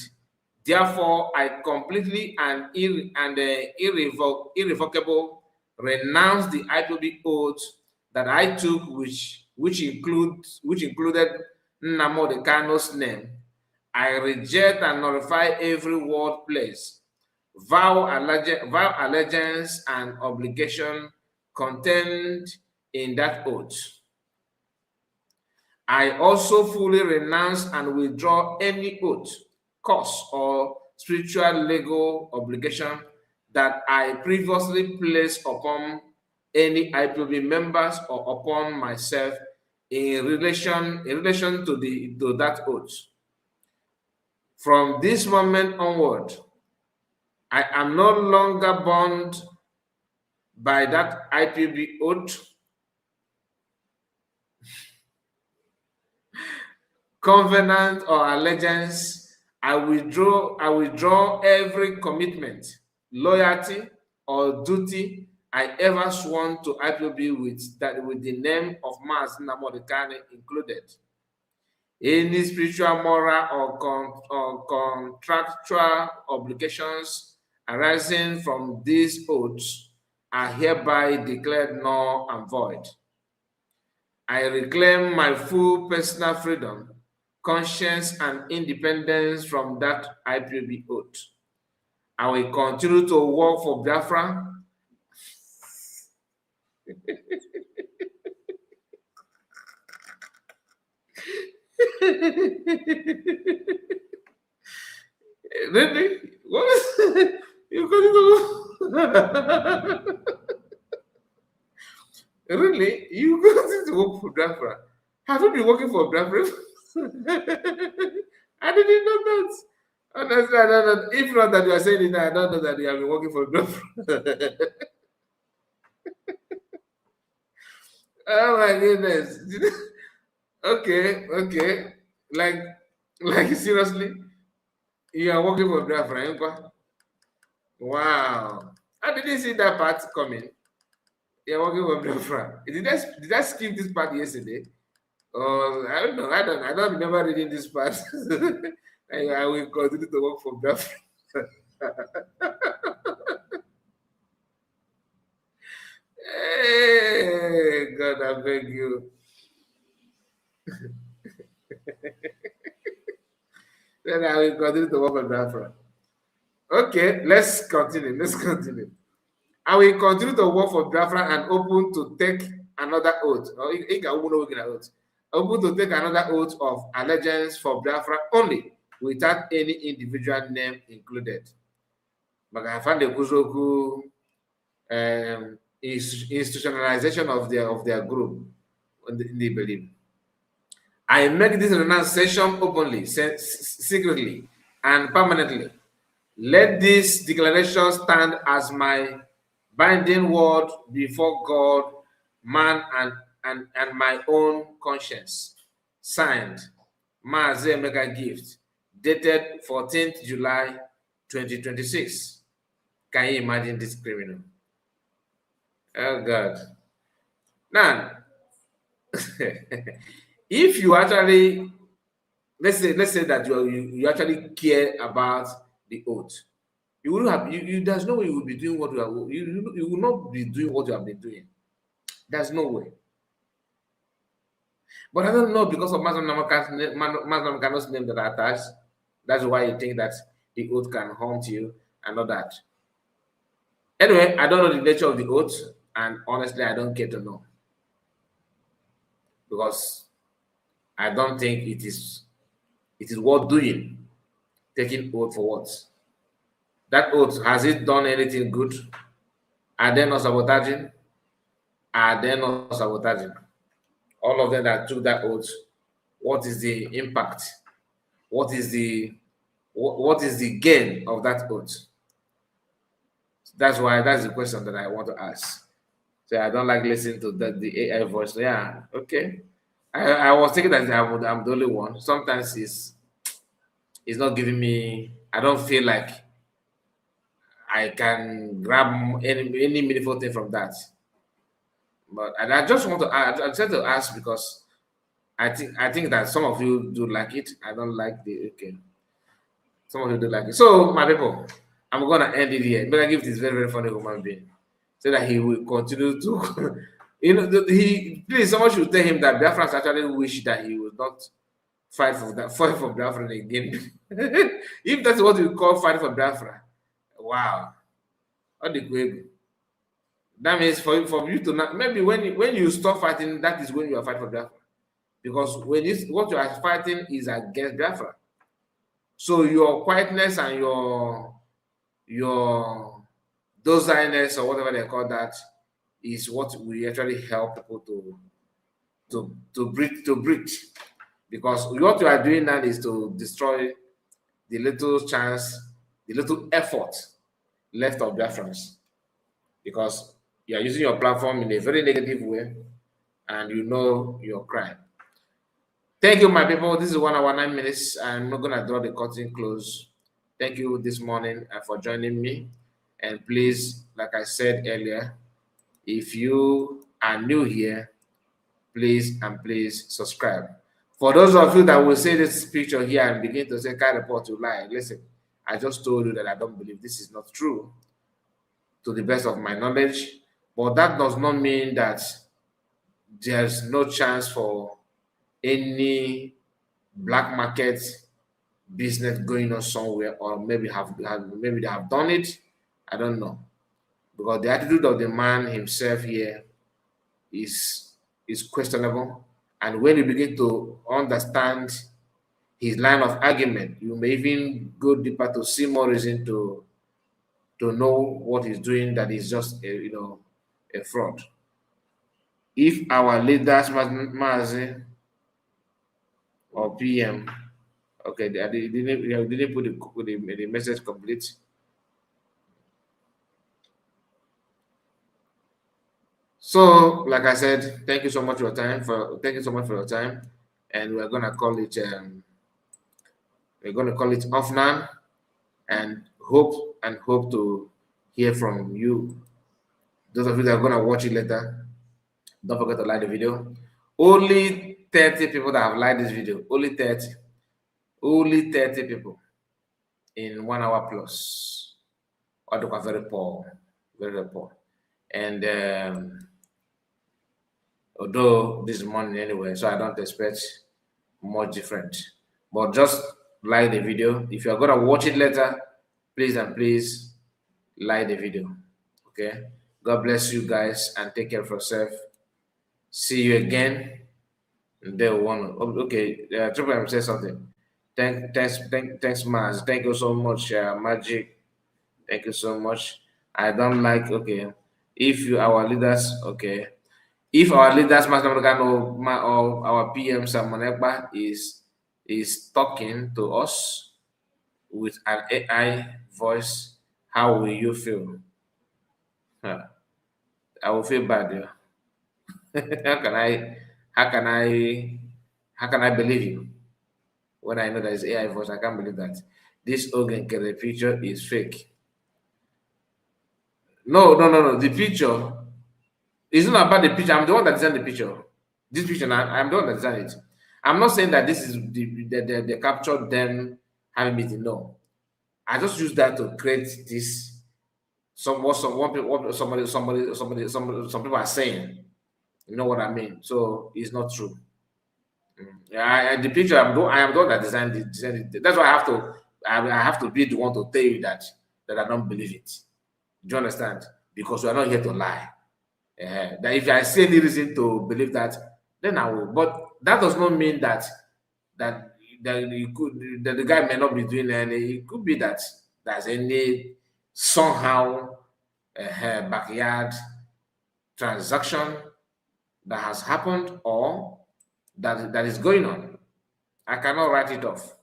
therefore I completely and irrevocable renounce the IPOB oath that I took, which included Nnamdi Kanu's name. I reject and nullify every word, place, vow allegiance, and obligation contained in that oath. I also fully renounce and withdraw any oath, curse, or spiritual legal obligation that I previously placed upon any IPOB members or upon myself in relation to that oath. From this moment onward, I am no longer bound by that IPOB oath, covenant, or allegiance. I withdraw every commitment, loyalty, or duty I ever sworn to IPOB with the name of Mazi Nnamdi Kanu included. Any spiritual, moral, or contractual obligations arising from these oaths are hereby declared null and void. I reclaim my full personal freedom, conscience, and independence from that IPOB oath. I will continue to work for Biafra. Really? What is you going to do? for Biafra. Have you been working for Biafra? I didn't know that. Honestly, I don't know. If not that you are saying it, I don't know that you have been working for Biafra. Oh my goodness. Okay, okay. Like, like seriously, you are working for Biafra, eh? Wow. I didn't see that part coming. You're working for Biafra. Did I skip this part yesterday? Oh, I don't know. I don't remember reading this part. I will continue to work for Biafra. Hey, God, I beg you. Then I will continue to work for Biafra. Okay, let's continue. Let's continue. I will continue to work for Biafra and open to take another oath. Or oath. Open to take another oath of allegiance for Biafra only, without any individual name included. Maka I found the Kuzoku institutionalization of their group they believe. I make this renunciation openly, secretly, and permanently. Let this declaration stand as my binding word before God, man, and my own conscience. Signed, Maaze Mega Gift, dated 14th July 2026. Can you imagine this criminal? Oh God. Now, if you actually let's say that you actually care about the oath, you will have there's no way you will be doing what you will not be doing what you have been doing. There's no way. But I don't know, because of Muslim Namaka's name that are attached. That's why you think that the oath can haunt you and all that. Anyway, I don't know the nature of the oath, and honestly, I don't care to know, because I don't think it is worth doing. Taking oath for what? That oath, has it done anything good? Are they not sabotaging? Are they not sabotaging? All of them that took that oath, what is the impact? What is the gain of that oath? That's the question that I want to ask. So I don't like listening to the AI voice. Yeah, okay. I was thinking that I'm the only one. Sometimes it's not giving me. I don't feel like I can grab any meaningful thing from that. But I just want to. I try to ask because I think that some of you do like it. I don't like the okay. Some of you do like it. So my people, I'm gonna end it here. But I give this very very funny human being, so that he will continue to. He please, someone should tell him that Biafrans actually wish that he would not fight for Biafra again. If that's what you call fight for Biafra, wow. All the quick. That means for you to not, maybe when you stop fighting, that is when you are fighting for Biafra. Because what you are fighting is against Biafra. So your quietness and your dociness, or whatever they call that, is what we actually help people to breathe. Because what you are doing now is to destroy the little chance, the little effort left of Biafrans. Because you are using your platform in a very negative way, and you know your crime. Thank you, my people. This is 1 hour 9 minutes. I'm not gonna draw the curtain close. Thank you this morning for joining me. And please, like I said earlier, if you are new here, please subscribe. For those of you that will see this picture here and begin to say, "Can't report to lie," listen, I just told you that I don't believe this is not true, to the best of my knowledge. But that does not mean that there's no chance for any black market business going on somewhere, or maybe they have done it. I don't know, because the attitude of the man himself here is questionable. And when you begin to understand his line of argument, you may even go deeper to see more reason to know what he's doing, that is just a fraud. If our leaders, Mazi or PM, okay, they didn't put the message complete. So, like I said, thank you so much for your time. Thank you so much for your time, and we're gonna call it off now, and hope to hear from you. Those of you that are gonna watch it later, don't forget to like the video. Only 30 people that have liked this video. Only 30. Only 30 people in 1 hour plus. All are very poor, very poor, and. Although this morning anyway, so I don't expect much different. But just like the video. If you're gonna watch it later, please and please like the video. Okay. God bless you guys and take care of yourself. See you again. Day one. Okay. Triple M say something. Thanks, Maz. Thank you so much, Magic. Thank you so much. I don't like. Okay. If you our leaders, okay. If our leaders, Master or our PM Samonekba is talking to us with an AI voice, how will you feel? Huh. I will feel bad. Yeah. how can I? How can I? How can I believe you when I know that it's AI voice? I can't believe that this organ the picture is fake. No. The picture is not about the picture. I'm the one that designed the picture. This picture, I'm the one that designed it. I'm not saying that this is they captured them having meeting. No, I just use that to create this. Some people are saying. You know what I mean? So it's not true. Yeah, the picture I am the one that designed it. That's why I have to be the one to tell you that I don't believe it. Do you understand? Because we are not here to lie. That if I see any reason to believe that, then I will. But that does not mean that that the guy may not be doing any. It could be that there's any somehow backyard transaction that has happened or that is going on. I cannot write it off.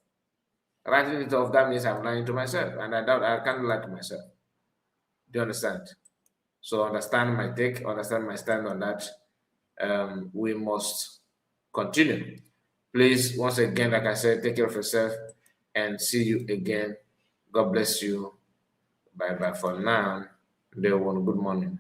Writing it off, that means I'm lying to myself, and I can't lie to myself. Do you understand? So understand my take, understand my stand on that. We must continue. Please, once again, like I said, take care of yourself and see you again. God bless you. Bye bye for now. Day one. Good morning.